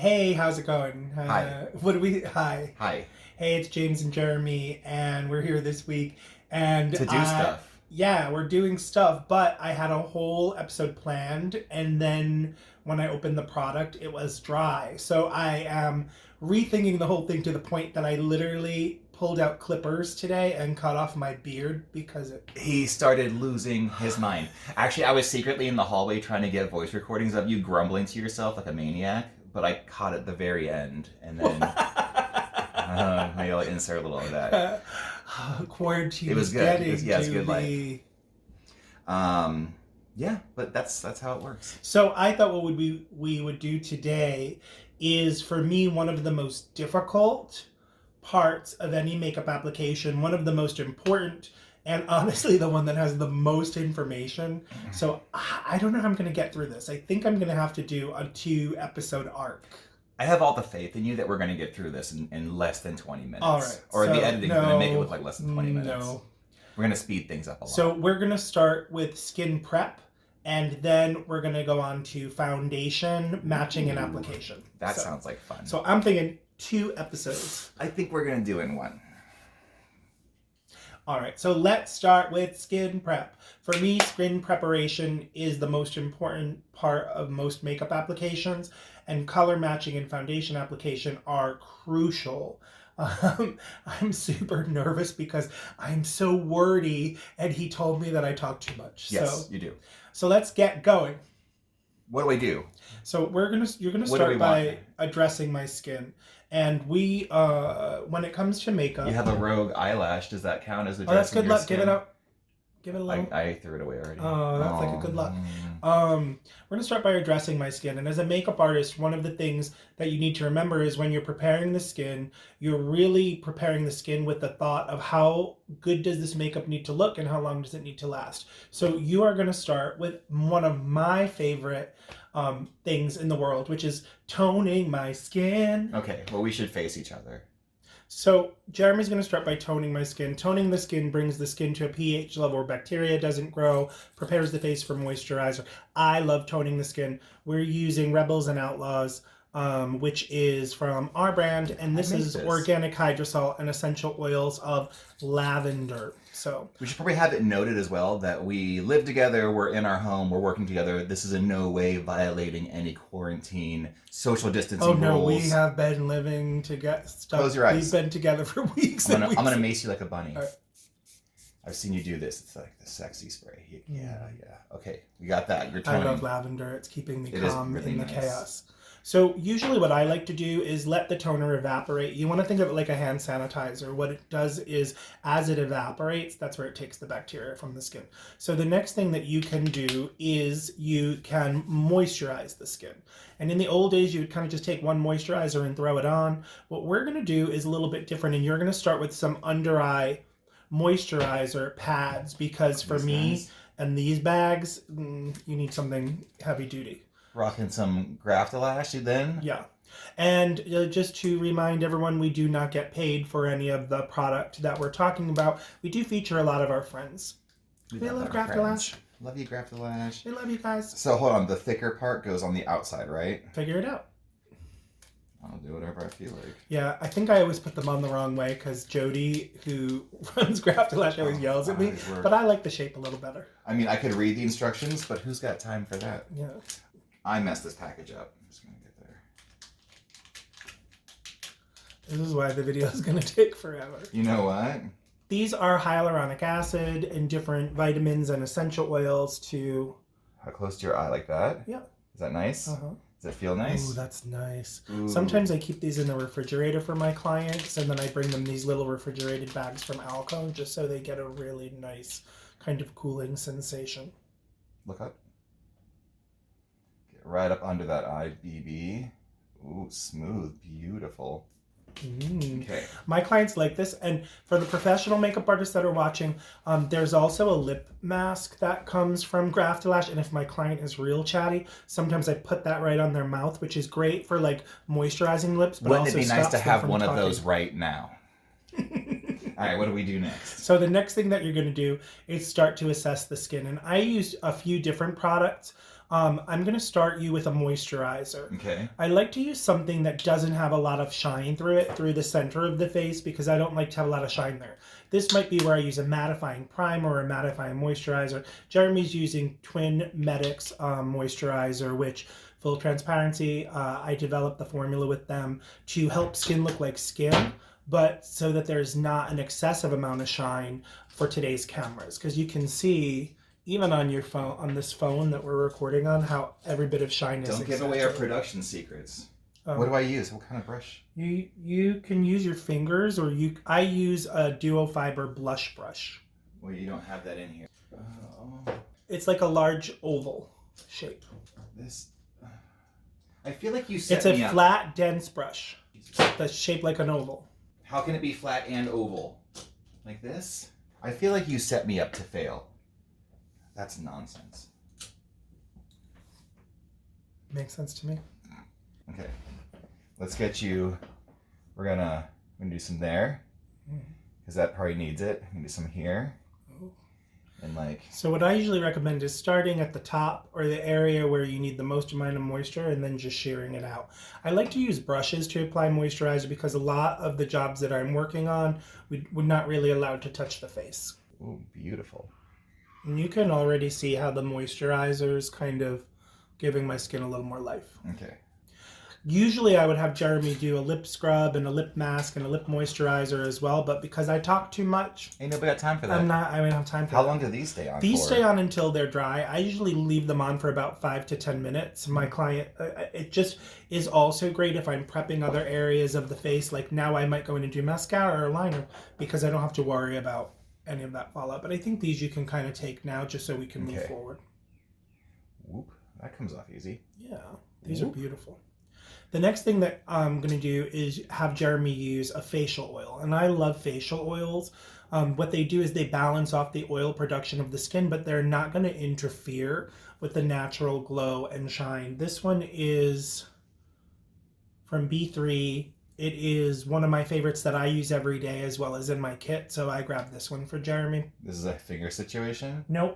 Hey, how's it going? Hi. Hi. Hi. Hey, it's James and Jeremy, and we're here this week. And To do stuff. yeah, we're doing stuff, but I had a whole episode planned, and then when I opened the product, it was dry. So I am rethinking the whole thing to the point that I literally pulled out clippers today and cut off my beard because it. He started losing his mind. Actually, I was secretly in the hallway trying to get voice recordings of you grumbling to yourself like a maniac, but I caught it at the very end, and then maybe I'll insert a little of that. Quarantine It was is good. getting It's to good be... life. Yeah, but that's how it works. So I thought what we would do today is, for me, one of the most difficult parts of any makeup application, one of the most important, and honestly the one that has the most information. So I don't know how I'm going to get through this. I think I'm going to have to do a 2-episode arc. I have all the faith in you that we're going to get through this in less than 20 minutes. All right. Or so, the editing's going to make it look like less than 20 minutes. No. We're going to speed things up a lot. So we're going to start with skin prep, and then we're going to go on to foundation, matching, and application. That sounds like fun. So I'm thinking 2 episodes. I think we're going to do it in one. All right, so let's start with skin prep. For me, skin preparation is the most important part of most makeup applications, and color matching and foundation application are crucial. I'm super nervous because I'm so wordy, and he told me that I talk too much. Yes, you do. So let's get going. What do we do? So you're gonna start by addressing my skin, and we when it comes to makeup, you have a rogue eyelash. Does that count as addressing? Oh, that's good luck. Skin? Give it up. Give it a little. I threw it away already. Oh, that's like a good luck. We're gonna start by addressing my skin, and as a makeup artist, one of the things that you need to remember is when you're preparing the skin, you're really preparing the skin with the thought of how good does this makeup need to look and how long does it need to last. So you are gonna start with one of my favorite things in the world, which is toning my skin. Okay, well, we should face each other. So Jeremy's going to start by toning my skin. Toning the skin brings the skin to a pH level where bacteria doesn't grow, prepares the face for moisturizer. I love toning the skin. We're using Rebels and Outlaws, which is from our brand, and this is organic hydrosol and essential oils of lavender. So we should probably have it noted as well that we live together, we're in our home, we're working together. This is in no way violating any quarantine social distancing rules. Oh no, we have been living together. Close your eyes. We've been together for weeks. I'm gonna mace you like a bunny. Right. I've seen you do this. It's like the sexy spray. Yeah. Okay, we got that. You're toning. I love lavender. It's keeping me calm really in the nice. chaos. So usually what I like to do is let the toner evaporate. You want to think of it like a hand sanitizer. What it does is, as it evaporates, that's where it takes the bacteria from the skin. So the next thing that you can do is you can moisturize the skin. And in the old days, you would kind of just take one moisturizer and throw it on. What we're going to do is a little bit different, and you're going to start with some under eye moisturizer pads, because for me and these bags, you need something heavy duty. Rocking some Graft Lash then? Yeah. And just to remind everyone, we do not get paid for any of the product that we're talking about. We do feature a lot of our friends. We love Graft Lash. Love you, Graft Lash. We love you guys. So hold on, the thicker part goes on the outside, right? Figure it out. I'll do whatever I feel like. Yeah, I think I always put them on the wrong way because Jody, who runs Graft Lash, always yells at me. But I like the shape a little better. I mean, I could read the instructions, but who's got time for that? Yeah. I messed this package up. I'm just going to get there. This is why the video is going to take forever. You know what? These are hyaluronic acid and different vitamins and essential oils to... How close to your eye, like that? Yeah. Is that nice? Uh-huh. Does it feel nice? Ooh, that's nice. Ooh. Sometimes I keep these in the refrigerator for my clients, and then I bring them these little refrigerated bags from Alcone just so they get a really nice kind of cooling sensation. Look up. Right up under that eye, BB. Ooh, smooth, beautiful. Okay. My clients like this, and for the professional makeup artists that are watching, there's also a lip mask that comes from Graft Lash, and if my client is real chatty, sometimes I put that right on their mouth, which is great for like moisturizing lips. But wouldn't also it be nice to have one talking. of those right now? All right, what do we do next? So the next thing that you're going to do is start to assess the skin, and I used a few different products. I'm going to start you with a moisturizer. Okay. I like to use something that doesn't have a lot of shine through it, through the center of the face, because I don't like to have a lot of shine there. This might be where I use a mattifying primer or a mattifying moisturizer. Jeremy's using TwinMedix moisturizer, which, full transparency, I developed the formula with them to help skin look like skin, but so that there's not an excessive amount of shine for today's cameras. Because you can see, even on your phone, on this phone that we're recording on, how every bit of shine is. Don't give away our production secrets. Oh. What do I use? What kind of brush? You can use your fingers, or I use a duo fiber blush brush. Well, you don't have that in here. Oh. It's like a large oval shape. This. I feel like you set It's me a up. flat, dense brush that's shaped like an oval. How can it be flat and oval? Like this? I feel like you set me up to fail. That's nonsense. Makes sense to me. Okay. Let's get you. We're gonna do some there. Because that probably needs it. I'm gonna do some here. And like. So what I usually recommend is starting at the top or the area where you need the most amount of moisture and then just shearing it out. I like to use brushes to apply moisturizer because a lot of the jobs that I'm working on, we're not really allowed to touch the face. Ooh, beautiful. And you can already see how the moisturizer is kind of giving my skin a little more life. Okay. Usually I would have Jeremy do a lip scrub and a lip mask and a lip moisturizer as well, but because I talk too much, Ain't nobody got time for that. I don't have time for How that. long do these stay on These for? stay on until they're dry. I usually leave them on for about 5 to 10 minutes. My client, it just is also great if I'm prepping other areas of the face. Like now I might go in and do mascara or liner because I don't have to worry about any of that fallout. But I think these you can kind of take now just so we can move forward. Whoop. That comes off easy. Yeah, these are beautiful. The next thing that I'm going to do is have Jeremy use a facial oil. And I love facial oils. What they do is they balance off the oil production of the skin, but they're not going to interfere with the natural glow and shine. This one is from B3. It is one of my favorites that I use every day as well as in my kit. So I grabbed this one for Jeremy. This is a finger situation? No,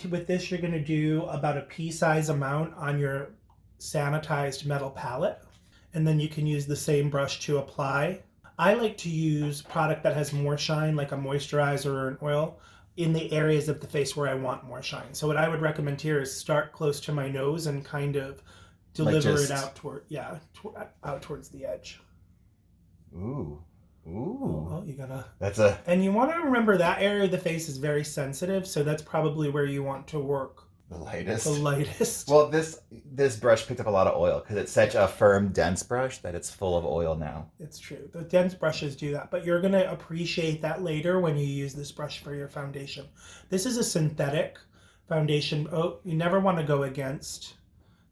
with this, you're going to do about a pea-size amount on your sanitized metal palette, and then you can use the same brush to apply. I like to use product that has more shine, like a moisturizer or an oil, in the areas of the face where I want more shine. So what I would recommend here is start close to my nose and kind of deliver it out toward, out towards the edge. Ooh. Ooh. Well, you gotta. That's a. And you want to remember that area of the face is very sensitive, so that's probably where you want to work. The lightest. The lightest. Well, this brush picked up a lot of oil because it's such a firm, dense brush that it's full of oil now. It's true. The dense brushes do that, but you're going to appreciate that later when you use this brush for your foundation. This is a synthetic foundation. Oh, you never want to go against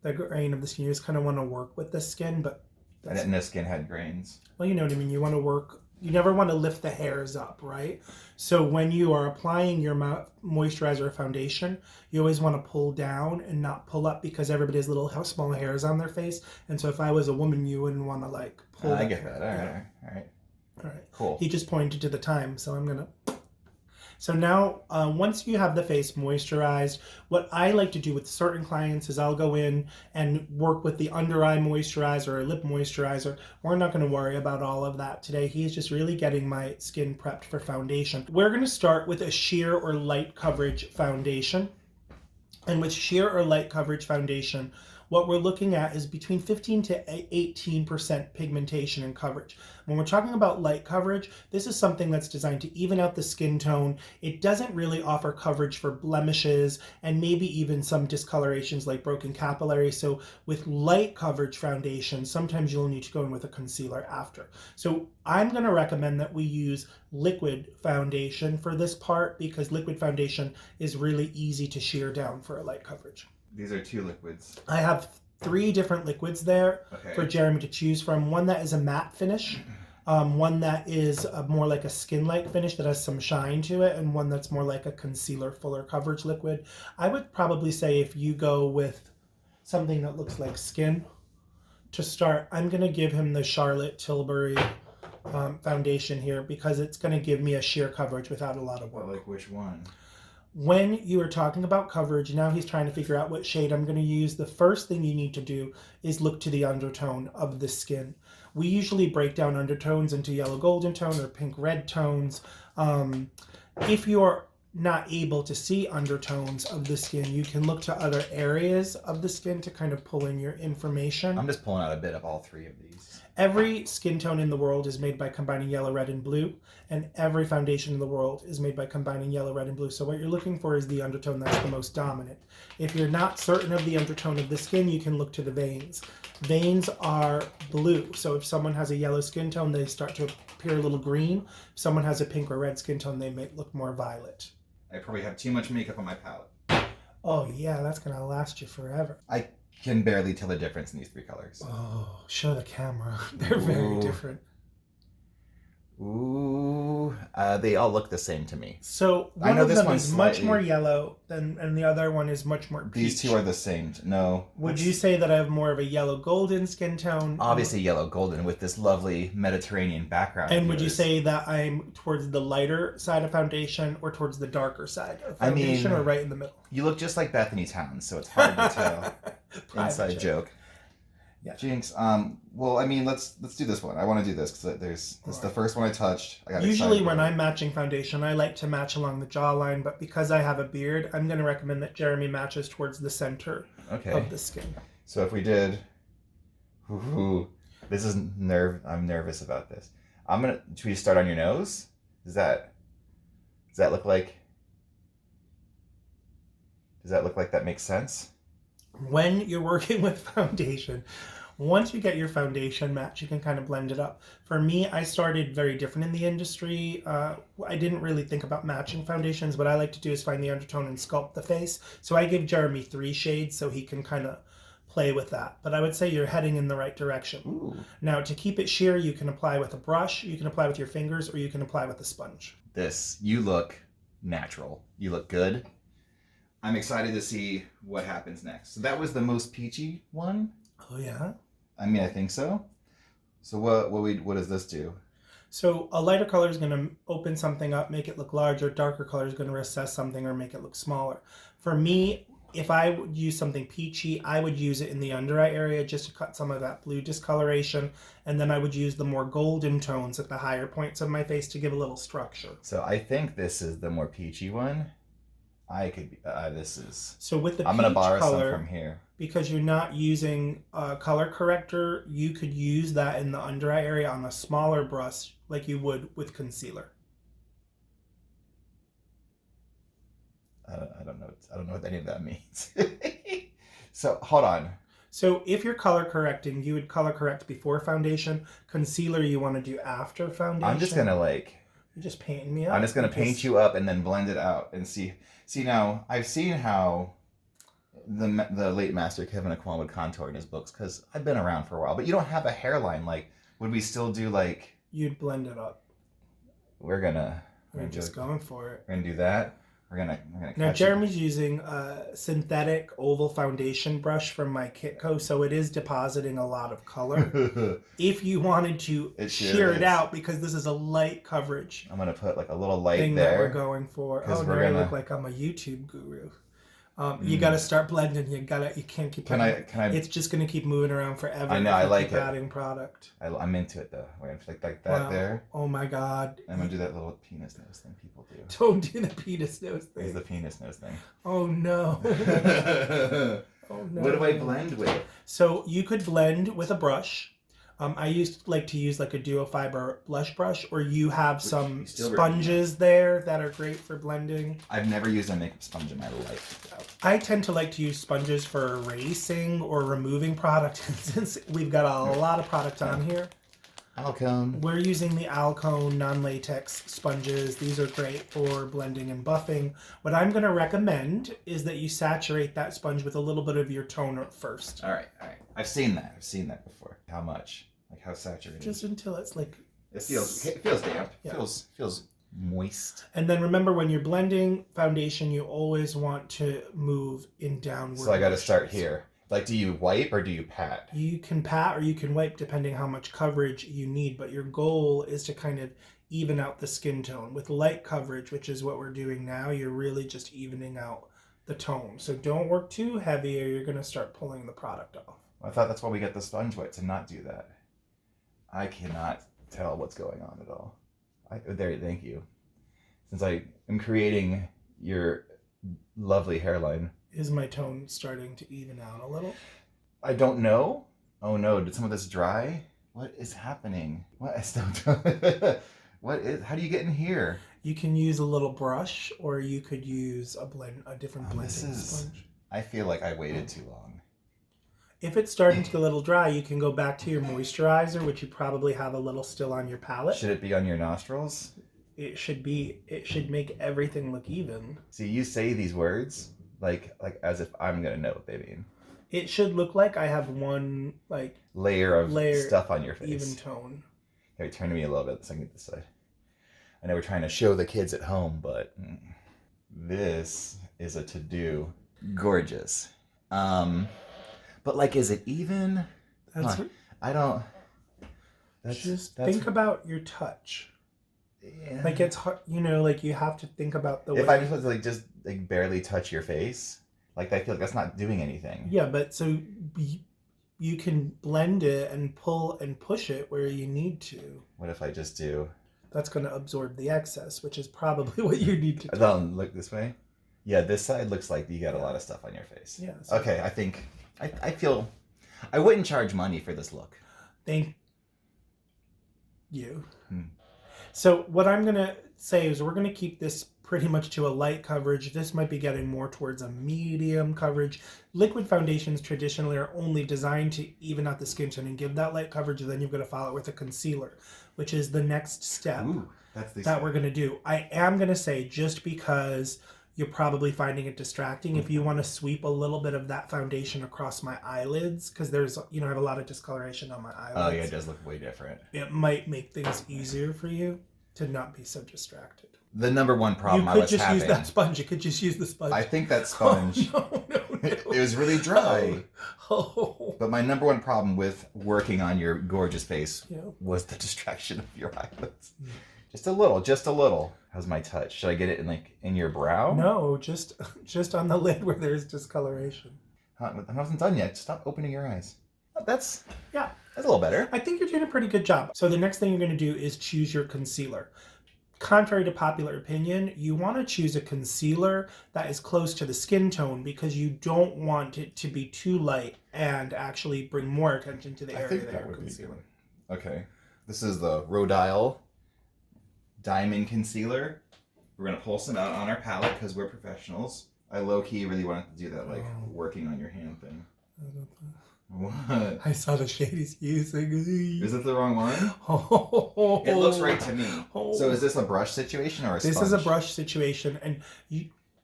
the grain of the skin. You just kind of want to work with the skin, but... And this skin had grains. Well, you know what I mean. You want to work... You never want to lift the hairs up, right? So when you are applying your moisturizer or foundation, you always want to pull down and not pull up because everybody has little small hairs on their face. And so if I was a woman, you wouldn't want to like pull I get that. All right. Cool. He just pointed to the time, so I'm going to... So now, once you have the face moisturized, what I like to do with certain clients is I'll go in and work with the under eye moisturizer or lip moisturizer. We're not going to worry about all of that today. He's just really getting my skin prepped for foundation. We're going to start with a sheer or light coverage foundation. And with sheer or light coverage foundation, what we're looking at is between 15 to 18% pigmentation and coverage. When we're talking about light coverage, this is something that's designed to even out the skin tone. It doesn't really offer coverage for blemishes and maybe even some discolorations like broken capillaries. So with light coverage foundation, sometimes you'll need to go in with a concealer after. So I'm going to recommend that we use liquid foundation for this part because liquid foundation is really easy to sheer down for a light coverage. These are 2 liquids. I have 3 different liquids there for Jeremy to choose from. One that is a matte finish, one that is more like a skin-like finish that has some shine to it, and one that's more like a concealer fuller coverage liquid. I would probably say if you go with something that looks like skin to start, I'm going to give him the Charlotte Tilbury foundation here because it's going to give me a sheer coverage without a lot of work. Like which one? When you are talking about coverage, now he's trying to figure out what shade I'm going to use. The first thing you need to do is look to the undertone of the skin. We usually break down undertones into yellow golden tone or pink red tones. If you're not able to see undertones of the skin, you can look to other areas of the skin to kind of pull in your information. I'm just pulling out a bit of all three of these. Every skin tone in the world is made by combining yellow, red, and blue, and every foundation in the world is made by combining yellow, red, and blue. So what you're looking for is the undertone that's the most dominant. If you're not certain of the undertone of the skin, you can look to the veins. Veins are blue, so if someone has a yellow skin tone, they start to appear a little green. If someone has a pink or red skin tone, they may look more violet. I probably have too much makeup on my palette. Oh yeah, that's gonna last you forever. I can barely tell the difference in these three colors. Oh, show the camera. They're very different. Ooh, they all look the same to me. So one of them is much more yellow and the other one is much more peach. These two are the same. No. Would you say that I have more of a yellow golden skin tone? Obviously yellow golden with this lovely Mediterranean background. And would you say that I'm towards the lighter side of foundation or towards the darker side of foundation, or right in the middle? You look just like Bethany Towns, so it's hard to tell. Inside joke. Yeah. Jinx. Well, I mean, let's do this one. I want to do this because this is the first one I touched. I got Usually when I'm matching foundation, I like to match along the jawline, but because I have a beard, I'm going to recommend that Jeremy matches towards the center of the skin. So if we did, this is I'm nervous about this. Should we start on your nose? Does that look like? Does that look like that makes sense? When you're working with foundation, once you get your foundation match, you can kind of blend it up. For me, I started very different in the industry. I didn't really think about matching foundations. What I like to do is find the undertone and sculpt the face. So I give Jeremy 3 shades so he can kind of play with that. But I would say you're heading in the right direction. Ooh. Now, to keep it sheer, you can apply with a brush, you can apply with your fingers, or you can apply with a sponge. You look natural. You look good. I'm excited to see what happens next. So that was the most peachy one? Oh, yeah? I mean, I think so. So what does this do? So a lighter color is going to open something up, make it look larger. Darker color is going to recess something or make it look smaller. For me, if I would use something peachy, I would use it in the under eye area just to cut some of that blue discoloration. And then I would use the more golden tones at the higher points of my face to give a little structure. So I think this is the more peachy one. This is... So with the I'm going to borrow color, some from here. Because you're not using a color corrector, you could use that in the under eye area on a smaller brush like you would with concealer. I don't know what any of that means. So hold on. So if you're color correcting, you would color correct before foundation. Concealer you want to do after foundation. I'm just going to You're just painting me up. I'm just going to paint you up and then blend it out and see. See, now, I've seen how the late master Kevin Aquan would contour in his books, because I've been around for a while. But you don't have a hairline. Like, would we still do, like... You'd blend it up. We're just going for it. We're going to do that. We're gonna now Jeremy's using a synthetic oval foundation brush from my Kitco, so it is depositing a lot of color. If you wanted to shear it out, because this is a light coverage, I'm gonna put like a little light thing there that we're going for. Oh, now I look like I'm a YouTube guru. You got to start blending. You can't keep. Can I? It's just gonna keep moving around forever. I know. I like it. Adding product. I'm into it though. Like that there. Oh my god. I'm gonna do that little penis nose thing people do. Don't do the penis nose thing. It's the penis nose thing. Oh no. Oh no. What do I blend with? So you could blend with a brush. I like to use like a duo fiber blush brush, or you have some sponges there that are great for blending. I've never used a makeup sponge in my life. I tend to like to use sponges for erasing or removing product. Since we've got a lot of product on here. Alcone. We're using the Alcone non-latex sponges. These are great for blending and buffing. What I'm going to recommend is that you saturate that sponge with a little bit of your toner first. All right. I've seen that before. How much? Like how saturated? Just until it's like... It feels damp. Yeah. Feels moist. And then remember, when you're blending foundation, you always want to move in downward. So I got to start here. Like, do you wipe or do you pat? You can pat or you can wipe depending how much coverage you need, but your goal is to kind of even out the skin tone. With light coverage, which is what we're doing now, you're really just evening out the tone. So don't work too heavy or you're going to start pulling the product off. I thought that's why we get the sponge wet, to not do that. I cannot tell what's going on at all. There, thank you. Since I am creating your lovely hairline. Is my tone starting to even out a little? I don't know. Oh no, did some of this dry? What is happening? What? I still don't. How do you get in here? You can use a little brush or you could use a different blending sponge. I feel like I waited too long. If it's starting to get a little dry, you can go back to your moisturizer, which you probably have a little still on your palette. Should it be on your nostrils? It should be. It should make everything look even. See, you say these words like as if I'm gonna know what they mean. It should look like I have one layer of stuff on your face. Even tone. Here, turn to me a little bit so I can get this side. I know we're trying to show the kids at home, but this is a to-do. Gorgeous. But like, is it even? I don't. Think about your touch. Yeah. Like it's hard, like you have to think about the way. If I just barely touch your face, I feel like that's not doing anything. Yeah, but so you can blend it and pull and push it where you need to. What if I just do? That's going to absorb the excess, which is probably what you need to do. Then look this way. Yeah, this side looks like you got a lot of stuff on your face. Yeah. Okay, I think I feel I wouldn't charge money for this look. Thank you. So what I'm going to say is we're going to keep this pretty much to a light coverage. This might be getting more towards a medium coverage. Liquid foundations traditionally are only designed to even out the skin tone and give that light coverage, and then you've got to follow it with a concealer, which is the next step that we're going to do. I am going to say, just because you're probably finding it distracting, if you want to sweep a little bit of that foundation across my eyelids, because there's, I have a lot of discoloration on my eyelids. Oh yeah, it does look way different. It might make things easier for you to not be so distracted. The number one problem I was having... You could just use that sponge. You could just use the sponge. I think that sponge... Oh, no. It was really dry. Oh. But my number one problem with working on your gorgeous face was the distraction of your eyelids. Just a little. How's my touch? Should I get it in your brow? No, just on the lid where there's discoloration. I wasn't done yet. Stop opening your eyes. That's a little better. I think you're doing a pretty good job. So the next thing you're going to do is choose your concealer. Contrary to popular opinion, you want to choose a concealer that is close to the skin tone because you don't want it to be too light and actually bring more attention to the area that you're concealing. Okay. This is the Rodial Diamond Concealer. We're going to pull some out on our palette because we're professionals. I low-key really wanted to do that, working on your hand thing. What? I saw the shade he's using. Is it the wrong one? It looks right to me. So is this a brush situation or a sponge? This is a brush situation. And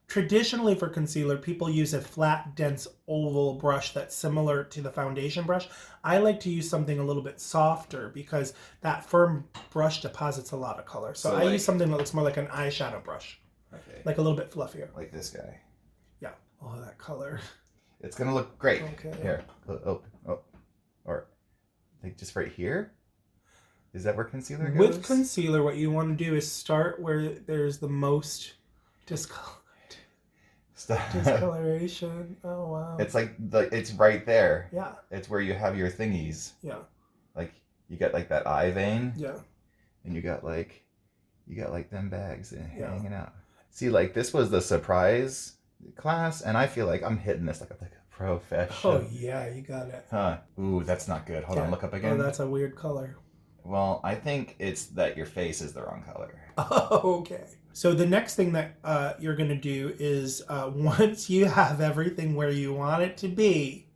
traditionally for concealer, people use a flat, dense, oval brush that's similar to the foundation brush. I like to use something a little bit softer because that firm brush deposits a lot of color. So I use something that looks more like an eyeshadow brush. Okay. Like a little bit fluffier. Like this guy. Yeah. Oh, that color. It's going to look great. Okay. Here. Or just right here? Is that where concealer goes? With concealer, what you want to do is start where there's the most discoloration. Oh, wow. It's it's right there. Yeah. It's where you have your thingies. Yeah. You got that eye vein. Yeah. And you got them bags hanging out. See, this was the surprise class, and I feel like I'm hitting this like a professional. Oh yeah, you got it. Huh. Ooh, that's not good. Hold on, look up again. Oh, that's a weird color. Well, I think it's that your face is the wrong color. Oh, okay. So the next thing that you're going to do is once you have everything where you want it to be,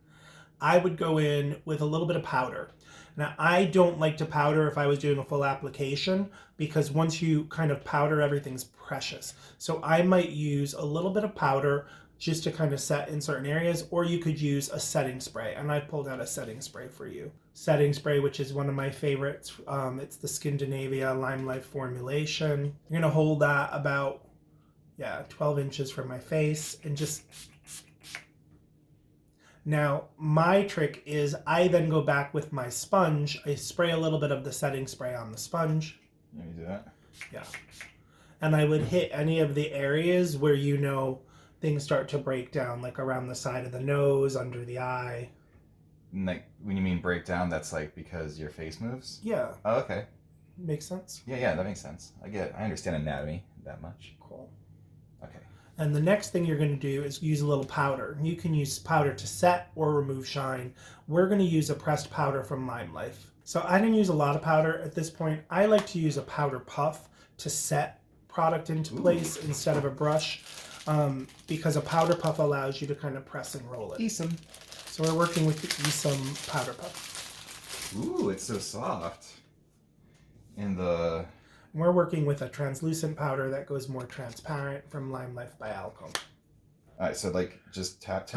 I would go in with a little bit of powder. Now, I don't like to powder if I was doing a full application because once you kind of powder, everything's precious. So I might use a little bit of powder just to kind of set in certain areas, or you could use a setting spray. And I pulled out a setting spray for you. Setting spray, which is one of my favorites. It's the Skindinavia Limelife formulation. You're going to hold that about, 12 inches from my face and just Now, my trick is I then go back with my sponge. I spray a little bit of the setting spray on the sponge. Let me do that. Yeah. And I would hit any of the areas where you know things start to break down, like around the side of the nose, under the eye. Like, when you mean breakdown, that's like because your face moves? Yeah. Oh, okay. Makes sense? Yeah, that makes sense. I understand anatomy that much. Cool. Okay. And the next thing you're going to do is use a little powder. You can use powder to set or remove shine. We're going to use a pressed powder from Limelife. So I didn't use a lot of powder at this point. I like to use a powder puff to set product into place instead of a brush, because a powder puff allows you to kind of press and roll it. Esum. So we're working with the Esum powder puff. Ooh, it's so soft. And the... We're working with a translucent powder that goes more transparent from Limelife by Alcone. Alright, so like just tap.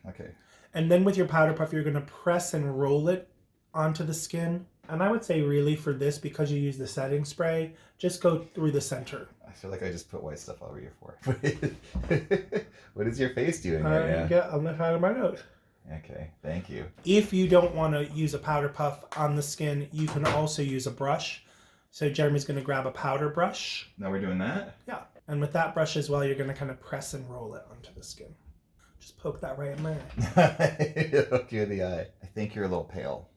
Okay. And then with your powder puff, you're going to press and roll it onto the skin. And I would say really for this, because you use the setting spray, just go through the center. I feel like I just put white stuff all over your forehead. What is your face doing right now? On the side of my nose. Okay, thank you. If you don't want to use a powder puff on the skin, you can also use a brush. So Jeremy's going to grab a powder brush. Now we're doing that? Yeah. And with that brush as well, you're going to kind of press and roll it onto the skin. Just poke that right in there. Look you in the eye. I think you're a little pale.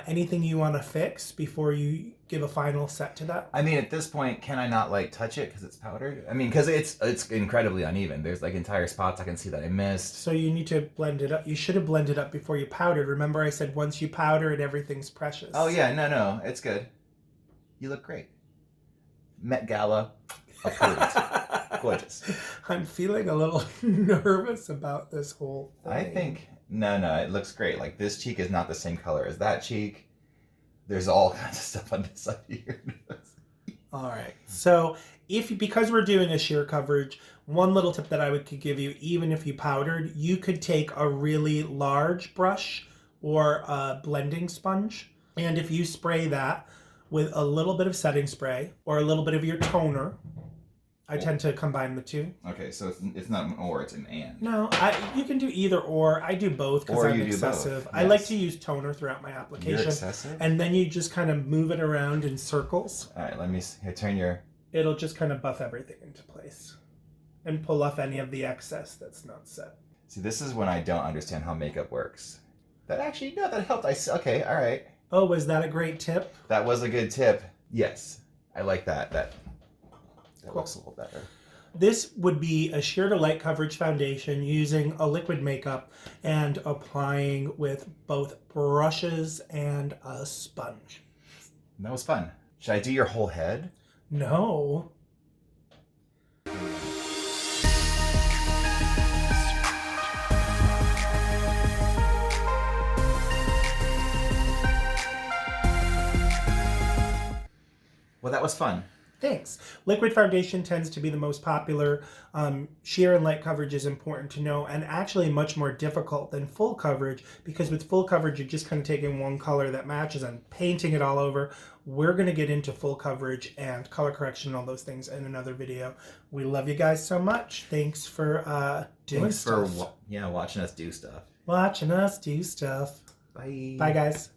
Anything you want to fix before you give a final set to that? I mean, at this point, can I not like touch it because it's powdered? I mean, because it's incredibly uneven. There's like entire spots I can see that I missed. So you need to blend it up. You should have blended up before you powdered. Remember I said once you powder it, everything's precious. Oh yeah, no, it's good. You look great. Met Gala approved. Gorgeous. I'm feeling a little nervous about this whole thing. I think no, it looks great. Like this cheek is not the same color as that cheek. There's all kinds of stuff on this side of your nose. All right. So because we're doing a sheer coverage, one little tip that I could give you, even if you powdered, you could take a really large brush or a blending sponge. And if you spray that with a little bit of setting spray or a little bit of your toner, I tend to combine the two. Okay, so it's not an or, it's an and. No, you can do either or. I do both because I'm excessive. Yes. I like to use toner throughout my application. You're excessive? And then you just kind of move it around in circles. All right, let me turn your... It'll just kind of buff everything into place and pull off any of the excess that's not set. See, this is when I don't understand how makeup works. That actually, no, that helped. Okay, all right. Oh, was that a great tip? That was a good tip. Yes, I like that. That looks a little better. This would be a sheer to light coverage foundation using a liquid makeup and applying with both brushes and a sponge. That was fun. Should I do your whole head? No. Well, that was fun. Thanks. Liquid foundation tends to be the most popular. Sheer and light coverage is important to know, and actually much more difficult than full coverage, because with full coverage, you're just kind of taking one color that matches and painting it all over. We're going to get into full coverage and color correction and all those things in another video. We love you guys so much. Thanks for doing stuff. Thanks for watching us do stuff. Watching us do stuff. Bye. Bye, guys.